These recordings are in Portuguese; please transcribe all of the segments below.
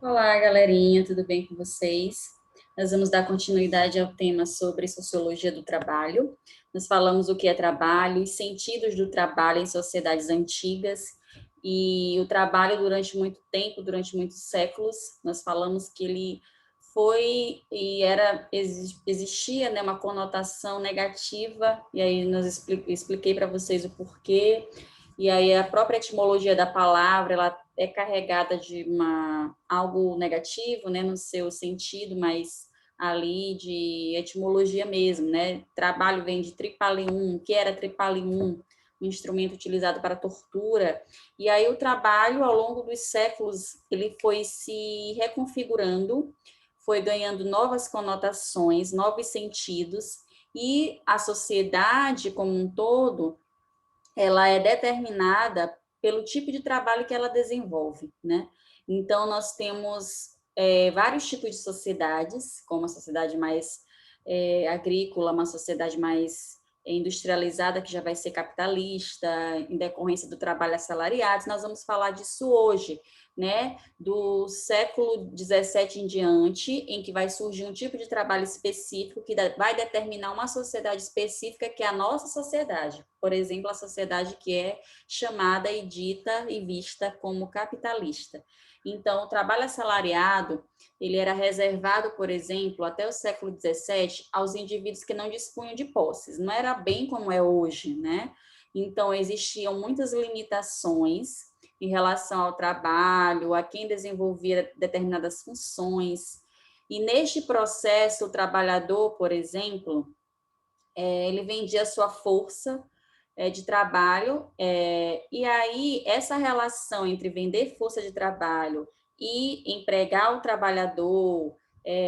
Olá, galerinha, tudo bem com vocês? Nós vamos dar continuidade ao tema sobre sociologia do trabalho. Nós falamos o que é trabalho e sentidos do trabalho em sociedades antigas e o trabalho durante muito tempo, durante muitos séculos. Nós falamos que ele foi e era existia, né, uma conotação negativa e aí expliquei para vocês o porquê. E aí a própria etimologia da palavra, ela é carregada de algo negativo, né, no seu sentido, mas ali de etimologia mesmo, né? Trabalho vem de tripalium, que era tripalium, um instrumento utilizado para tortura. E aí o trabalho, ao longo dos séculos, ele foi se reconfigurando, foi ganhando novas conotações, novos sentidos, e a sociedade como um todo, ela é determinada pelo tipo de trabalho que ela desenvolve, né? Então, nós temos vários tipos de sociedades, como a sociedade mais agrícola, uma sociedade mais industrializada, que já vai ser capitalista, em decorrência do trabalho assalariado. Nós vamos falar disso hoje, né? Do século XVII em diante, em que vai surgir um tipo de trabalho específico que vai determinar uma sociedade específica, que é a nossa sociedade. Por exemplo, a sociedade que é chamada e dita e vista como capitalista. Então, o trabalho assalariado, ele era reservado, por exemplo, até o século XVII, aos indivíduos que não dispunham de posses. Não era bem como é hoje, né? Então, existiam muitas limitações em relação ao trabalho, a quem desenvolvia determinadas funções. E neste processo, o trabalhador, por exemplo, ele vendia a sua força de trabalho, e aí essa relação entre vender força de trabalho e empregar o trabalhador,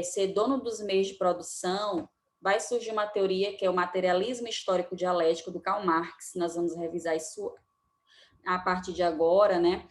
ser dono dos meios de produção, vai surgir uma teoria que é o materialismo histórico dialético do Karl Marx. Nós vamos revisar isso a partir de agora, né?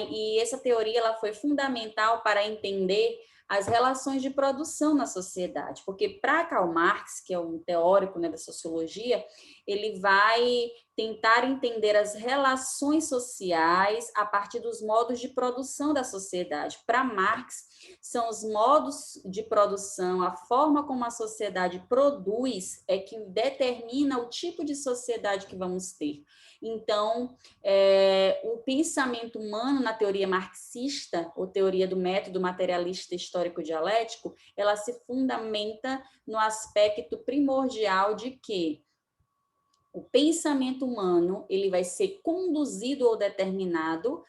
E essa teoria ela foi fundamental para entender as relações de produção na sociedade, porque para Karl Marx, que é um teórico, né, da sociologia, ele vai tentar entender as relações sociais a partir dos modos de produção da sociedade. Para Marx, são os modos de produção, a forma como a sociedade produz é que determina o tipo de sociedade que vamos ter. Então, o pensamento humano na teoria marxista, ou teoria do método materialista histórico-dialético, ela se fundamenta no aspecto primordial de que o pensamento humano ele vai ser conduzido ou determinado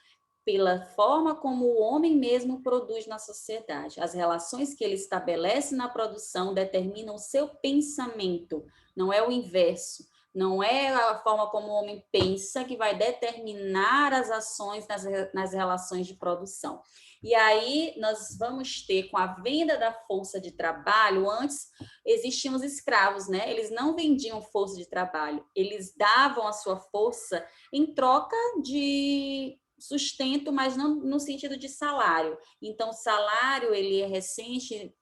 pela forma como o homem mesmo produz na sociedade. As relações que ele estabelece na produção determinam o seu pensamento, não é o inverso. Não é a forma como o homem pensa que vai determinar as ações nas relações de produção. E aí nós vamos ter, com a venda da força de trabalho, antes existiam os escravos, né? Eles não vendiam força de trabalho, eles davam a sua força em troca de sustento, mas não no sentido de salário. Então, o salário ele é recente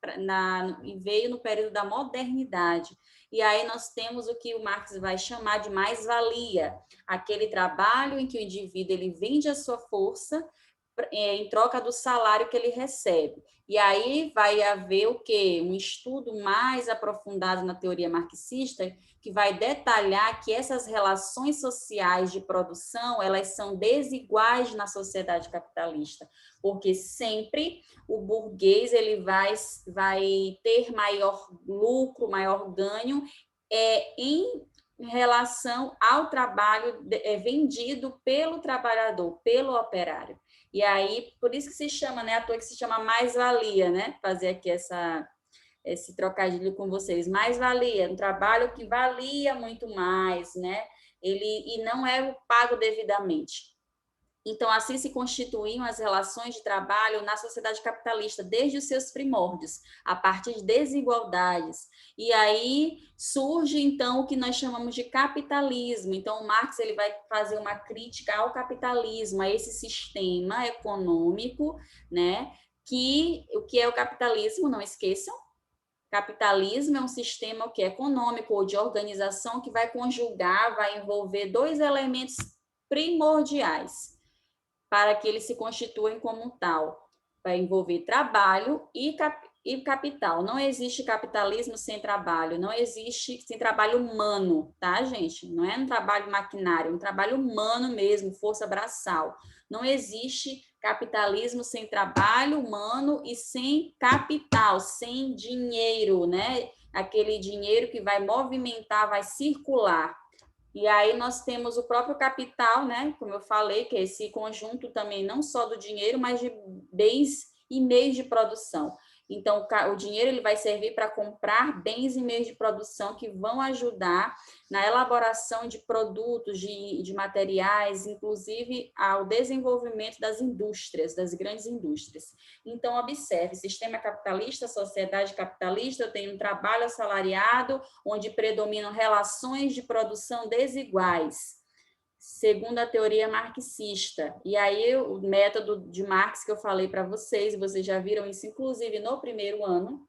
e veio no período da modernidade. E aí nós temos o que o Marx vai chamar de mais-valia, aquele trabalho em que o indivíduo ele vende a sua força em troca do salário que ele recebe. E aí vai haver o quê? Um estudo mais aprofundado na teoria marxista que vai detalhar que essas relações sociais de produção, elas são desiguais na sociedade capitalista, porque sempre o burguês ele vai ter maior lucro, maior ganho em relação ao trabalho vendido pelo trabalhador, pelo operário. E aí, por isso que se chama, né, à toa que se chama mais-valia, né, fazer aqui esse trocadilho com vocês. Mais-valia, um trabalho que valia muito mais, né, e não é pago devidamente. Então, assim se constituíam as relações de trabalho na sociedade capitalista, desde os seus primórdios, a partir de desigualdades. E aí surge, então, o que nós chamamos de capitalismo. Então, o Marx ele vai fazer uma crítica ao capitalismo, a esse sistema econômico, né? O que é o capitalismo, não esqueçam, capitalismo é um sistema o que é econômico ou de organização que vai conjugar, vai envolver dois elementos primordiais para que eles se constituam como tal. vai envolver trabalho e capital. Não existe capitalismo sem trabalho, não existe sem trabalho humano, tá, gente? Não é um trabalho maquinário, é um trabalho humano mesmo, força braçal. Não existe capitalismo sem trabalho humano e sem capital, sem dinheiro, né? Aquele dinheiro que vai movimentar, vai circular. E aí nós temos o próprio capital, né? Como eu falei, que é esse conjunto também não só do dinheiro, mas de bens e meios de produção. Então, o dinheiro ele vai servir para comprar bens e meios de produção que vão ajudar na elaboração de produtos, de materiais, inclusive ao desenvolvimento das indústrias, das grandes indústrias. Então, observe, sistema capitalista, sociedade capitalista, eu tenho um trabalho assalariado, onde predominam relações de produção desiguais, segundo a teoria marxista. E aí, o método de Marx que eu falei para vocês, vocês já viram isso, inclusive, no primeiro ano,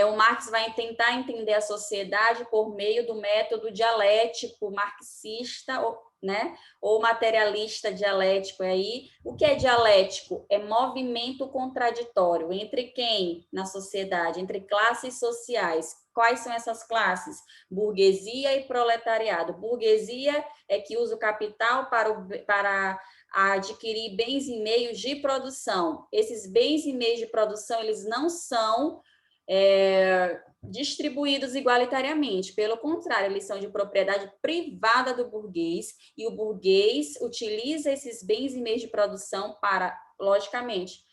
o Marx vai tentar entender a sociedade por meio do método dialético marxista, né? Ou materialista dialético. Aí, o que é dialético? É movimento contraditório entre quem na sociedade? Entre classes sociais. Quais são essas classes? Burguesia e proletariado. Burguesia é que usa o capital para adquirir bens e meios de produção. Esses bens e meios de produção, eles não são distribuídos igualitariamente. Pelo contrário, eles são de propriedade privada do burguês, e o burguês utiliza esses bens e meios de produção para, logicamente,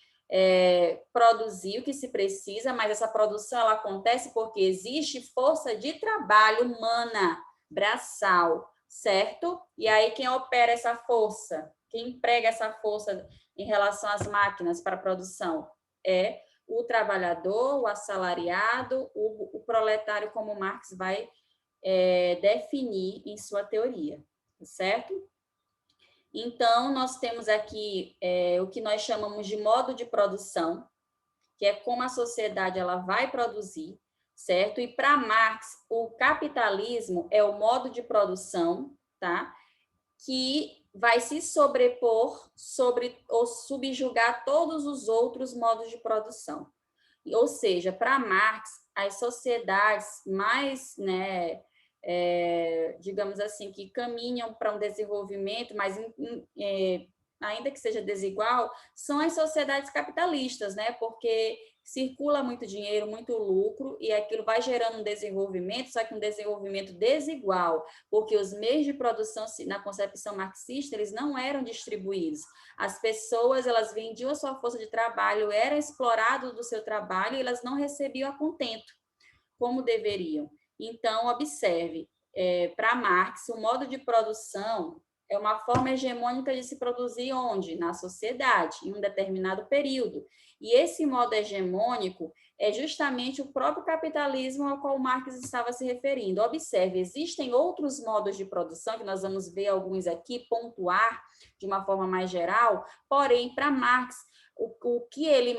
produzir o que se precisa, mas essa produção ela acontece porque existe força de trabalho humana, braçal, certo? E aí quem opera essa força, quem emprega essa força em relação às máquinas para a produção é o trabalhador, o assalariado, o proletário, como Marx vai definir em sua teoria, certo? Então, nós temos aqui o que nós chamamos de modo de produção, que é como a sociedade ela vai produzir, certo? E para Marx, o capitalismo é o modo de produção, tá? Que vai se sobrepor sobre ou subjugar todos os outros modos de produção. Ou seja, para Marx, as sociedades mais, né, digamos assim, que caminham para um desenvolvimento, mas ainda que seja desigual, são as sociedades capitalistas, né? Porque circula muito dinheiro, muito lucro, e aquilo vai gerando um desenvolvimento, só que um desenvolvimento desigual, porque os meios de produção, na concepção marxista, eles não eram distribuídos. As pessoas, elas vendiam a sua força de trabalho, era explorado do seu trabalho, e elas não recebiam a contento, como deveriam. Então, observe, para Marx, o modo de produção é uma forma hegemônica de se produzir onde? Na sociedade, em um determinado período. E esse modo hegemônico é justamente o próprio capitalismo ao qual Marx estava se referindo. Observe, existem outros modos de produção, que nós vamos ver alguns aqui, pontuar de uma forma mais geral, porém, para Marx, o que ele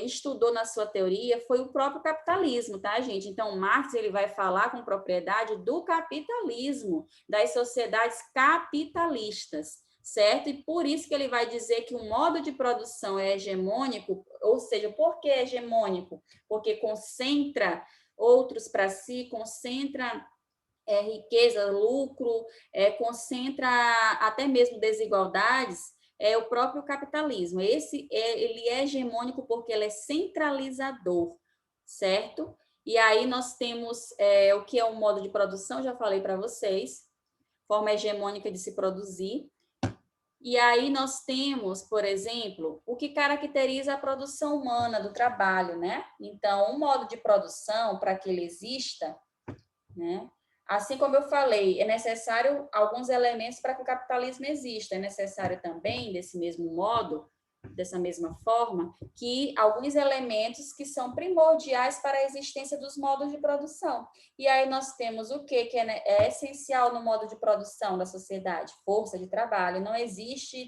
estudou na sua teoria foi o próprio capitalismo, tá, gente? Então, Marx ele vai falar com propriedade do capitalismo, das sociedades capitalistas, certo? E por isso que ele vai dizer que o modo de produção é hegemônico, ou seja, por que hegemônico? Porque concentra outros para si, concentra riqueza, lucro, concentra até mesmo desigualdades, é o próprio capitalismo. Ele é hegemônico porque ele é centralizador, certo? E aí nós temos o que é um modo de produção, já falei para vocês, forma hegemônica de se produzir. E aí nós temos, por exemplo, o que caracteriza a produção humana do trabalho, né? Então, um modo de produção, para que ele exista, né? Assim como eu falei, é necessário alguns elementos para que o capitalismo exista. É necessário também, desse mesmo modo, dessa mesma forma, que alguns elementos que são primordiais para a existência dos modos de produção. E aí nós temos o quê? Que é essencial no modo de produção da sociedade? Força de trabalho. Não existe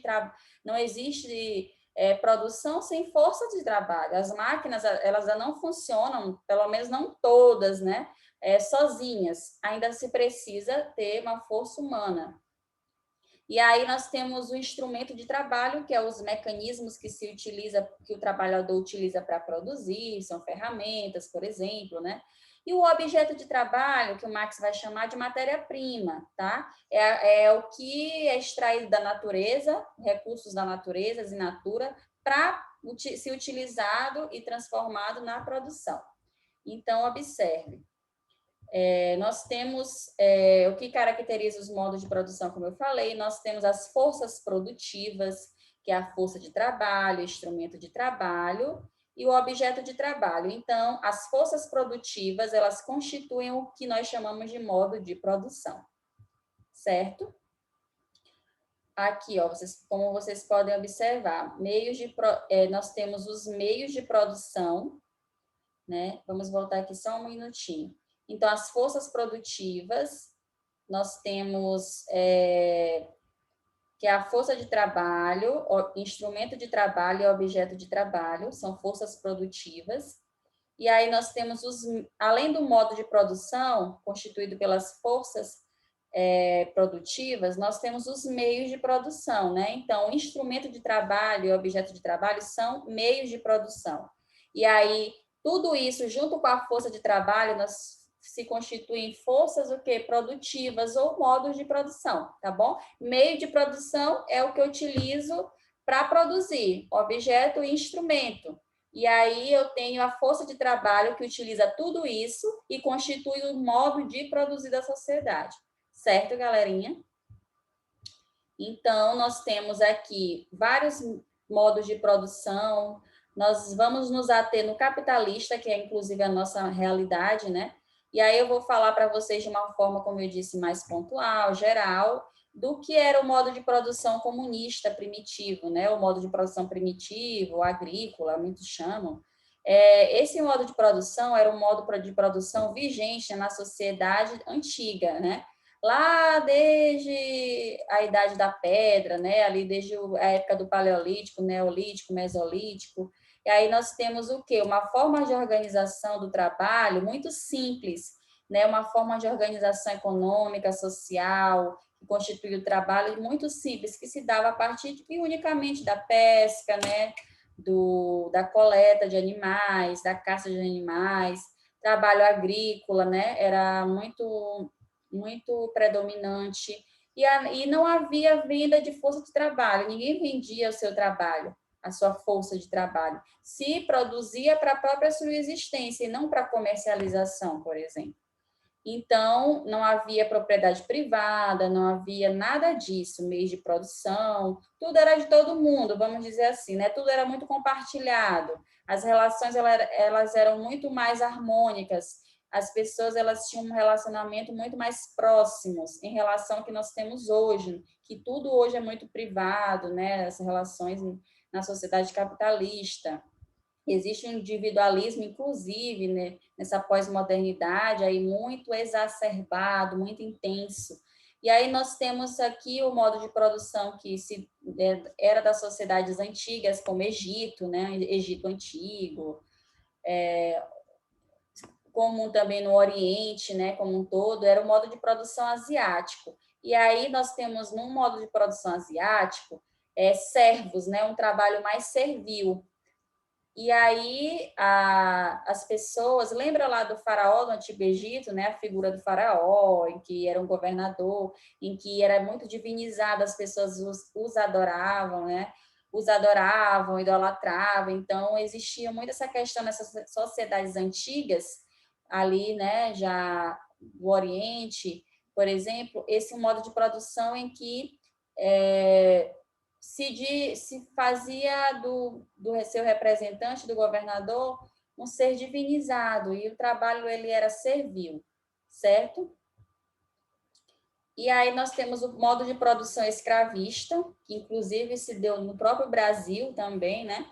produção sem força de trabalho. As máquinas, elas não funcionam, pelo menos não todas, né? Sozinhas. Ainda se precisa ter uma força humana. E aí nós temos o instrumento de trabalho, que é os mecanismos que se utiliza, que o trabalhador utiliza para produzir, são ferramentas, por exemplo, né? E o objeto de trabalho, que o Marx vai chamar de matéria-prima, tá? É o que é extraído da natureza, recursos da natureza, in natura, para ser utilizado e transformado na produção. Então, observe. Nós temos o que caracteriza os modos de produção, como eu falei, nós temos as forças produtivas, que é a força de trabalho, instrumento de trabalho, e o objeto de trabalho. Então, as forças produtivas, elas constituem o que nós chamamos de modo de produção, certo? Aqui, ó, como vocês podem observar, nós temos os meios de produção, né? Vamos voltar aqui só um minutinho. Então, as forças produtivas, nós temos que é a força de trabalho, instrumento de trabalho e objeto de trabalho, são forças produtivas. E aí nós temos, além do modo de produção, constituído pelas forças produtivas, nós temos os meios de produção, né? Então, o instrumento de trabalho e objeto de trabalho são meios de produção. E aí, tudo isso, junto com a força de trabalho, se constituem forças o quê? Produtivas ou modos de produção, tá bom? Meio de produção é o que eu utilizo para produzir, objeto e instrumento. E aí eu tenho a força de trabalho que utiliza tudo isso e constitui o modo de produzir da sociedade. Certo, galerinha? Então, nós temos aqui vários modos de produção. Nós vamos nos ater no capitalista, que é inclusive a nossa realidade, né? E aí eu vou falar para vocês de uma forma, como eu disse, mais pontual, geral, do que era o modo de produção comunista primitivo, né? O modo de produção primitivo, agrícola, muitos chamam. Esse modo de produção era um modo de produção vigente na sociedade antiga, né? Lá desde a Idade da Pedra, né? Ali desde a época do Paleolítico, Neolítico, Mesolítico. E aí nós temos o quê? Uma forma de organização do trabalho muito simples, né? Uma forma de organização econômica, social, que constitui o trabalho muito simples, que se dava a partir unicamente da pesca, né? Da coleta de animais, da caça de animais, trabalho agrícola, né? Era muito predominante, e não havia venda de força de trabalho, ninguém vendia o seu trabalho, a sua força de trabalho, se produzia para a própria sua existência e não para comercialização, por exemplo. Então, não havia propriedade privada, não havia nada disso, meios de produção, tudo era de todo mundo, vamos dizer assim, né? Tudo era muito compartilhado, as relações elas eram muito mais harmônicas, as pessoas elas tinham um relacionamento muito mais próximos em relação ao que nós temos hoje, que tudo hoje é muito privado, né? As relações na sociedade capitalista. Existe um individualismo, inclusive, né, nessa pós-modernidade, aí muito exacerbado, muito intenso. E aí nós temos aqui o modo de produção que era das sociedades antigas, como Egito, né, Egito Antigo, comum também no Oriente, né, como um todo, era o modo de produção asiático. E aí nós temos, no modo de produção asiático, servos, né, um trabalho mais servil. E aí as pessoas, lembra lá do faraó do Antigo Egito, né? A figura do faraó, em que era um governador, em que era muito divinizado, as pessoas os adoravam, né? Os adoravam, idolatravam. Então existia muito essa questão nessas sociedades antigas ali, né? Já do Oriente, por exemplo, esse modo de produção em que se fazia do seu representante, do governador, um ser divinizado, e o trabalho ele era servil, certo? E aí nós temos o modo de produção escravista, que inclusive se deu no próprio Brasil também, né?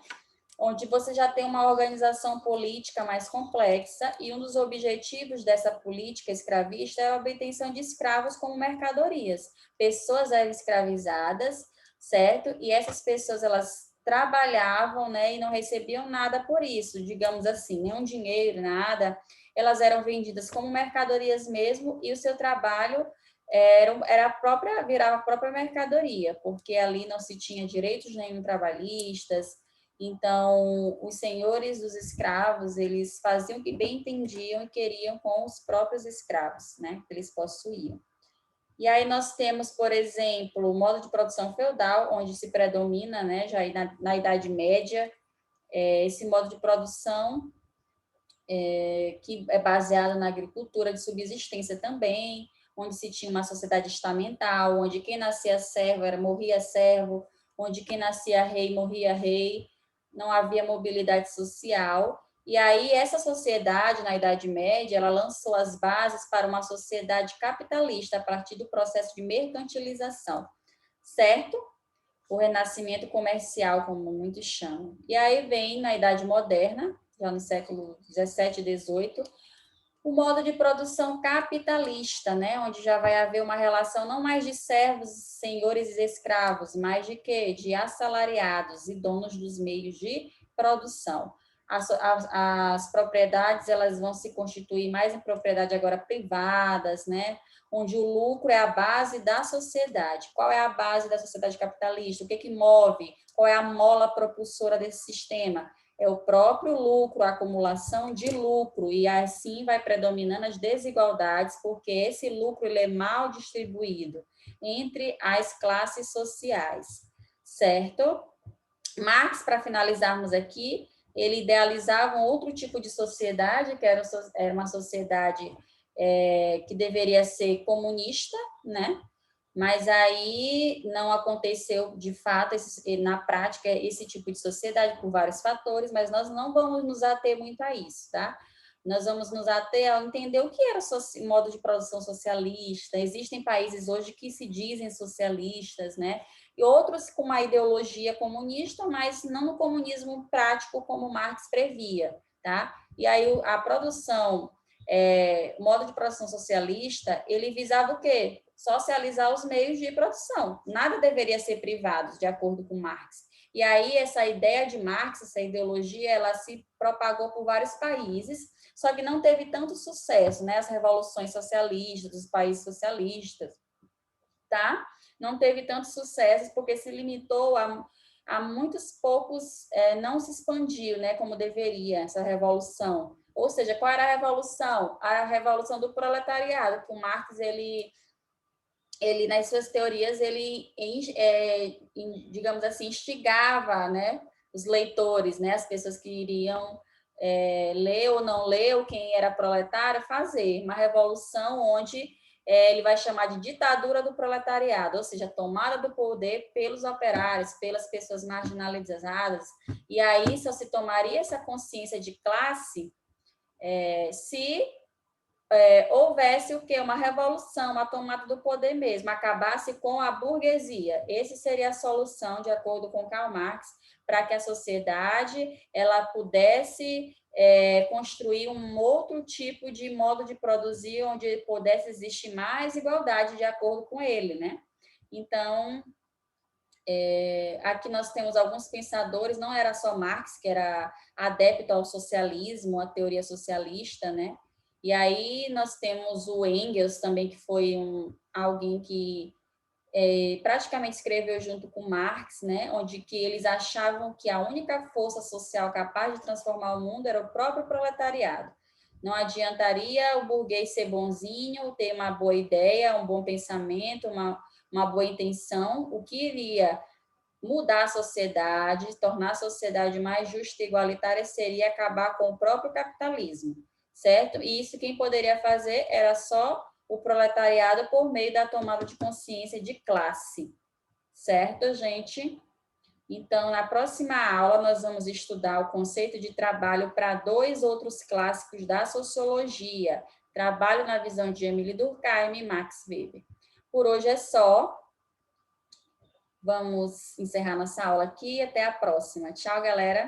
Onde você já tem uma organização política mais complexa, e um dos objetivos dessa política escravista é a obtenção de escravos como mercadorias. Pessoas eram escravizadas, certo? E essas pessoas, elas trabalhavam, né, e não recebiam nada por isso, digamos assim, nenhum dinheiro, nada. Elas eram vendidas como mercadorias mesmo, e o seu trabalho virava a própria mercadoria, porque ali não se tinha direitos nenhum trabalhistas. Então, os senhores dos escravos, eles faziam o que bem entendiam e queriam com os próprios escravos, né, que eles possuíam. E aí nós temos, por exemplo, o modo de produção feudal, onde se predomina, né, já na Idade Média, esse modo de produção que é baseado na agricultura de subsistência também, onde se tinha uma sociedade estamental, onde quem nascia servo morria servo, onde quem nascia rei morria rei, não havia mobilidade social. E aí essa sociedade, na Idade Média, ela lançou as bases para uma sociedade capitalista a partir do processo de mercantilização, certo? O renascimento comercial, como muitos chamam. E aí vem, na Idade Moderna, já no século 17 e 18, o modo de produção capitalista, né, onde já vai haver uma relação não mais de servos, senhores e escravos, mas de quê? De assalariados e donos dos meios de produção. As propriedades, elas vão se constituir mais em propriedade agora privadas, né, onde o lucro é a base da sociedade. Qual é a base da sociedade capitalista? O que que move? Qual é a mola propulsora desse sistema? É o próprio lucro, a acumulação de lucro, e assim vai predominando as desigualdades, porque esse lucro ele é mal distribuído entre as classes sociais, certo? Marx, para finalizarmos aqui, ele idealizava um outro tipo de sociedade, que era uma sociedade que deveria ser comunista, né? Mas aí não aconteceu de fato, na prática, esse tipo de sociedade por vários fatores, mas nós não vamos nos ater muito a isso, tá? Nós vamos nos ater a entender o que era o modo de produção socialista. Existem países hoje que se dizem socialistas, né? E outros com uma ideologia comunista, mas não no comunismo prático como Marx previa, tá? E aí a produção, o modo de produção socialista, ele visava o quê? Socializar os meios de produção. Nada deveria ser privado, de acordo com Marx. E aí essa ideia de Marx, essa ideologia, ela se propagou por vários países, só que não teve tanto sucesso, né? As revoluções socialistas dos países socialistas, tá? Não teve tanto sucesso porque se limitou a muitos poucos, não se expandiu, né? Como deveria essa revolução. Ou seja, qual era a revolução? A revolução do proletariado, que o Marx ele nas suas teorias ele digamos assim, instigava, né, os leitores, né, as pessoas que iriam ler ou não ler, ou quem era proletário, fazer uma revolução onde ele vai chamar de ditadura do proletariado, ou seja, tomada do poder pelos operários, pelas pessoas marginalizadas. E aí só se tomaria essa consciência de classe se houvesse o quê? Uma revolução, a tomada do poder mesmo, acabasse com a burguesia. Essa seria a solução, de acordo com Karl Marx, para que a sociedade ela pudesse construir um outro tipo de modo de produzir, onde pudesse existir mais igualdade, de acordo com ele, né? Então, aqui nós temos alguns pensadores, não era só Marx, que era adepto ao socialismo, à teoria socialista, né? E aí nós temos o Engels também, que foi alguém que praticamente escreveu junto com Marx, né? Onde que eles achavam que a única força social capaz de transformar o mundo era o próprio proletariado. Não adiantaria o burguês ser bonzinho, ter uma boa ideia, um bom pensamento, uma boa intenção. O que iria mudar a sociedade, tornar a sociedade mais justa e igualitária seria acabar com o próprio capitalismo, certo? E isso quem poderia fazer era só o proletariado por meio da tomada de consciência de classe, certo, gente? Então, na próxima aula, nós vamos estudar o conceito de trabalho para dois outros clássicos da sociologia, Trabalho na visão de Emile Durkheim e Max Weber. Por hoje é só. Vamos encerrar nossa aula aqui. Até a próxima. Tchau, galera.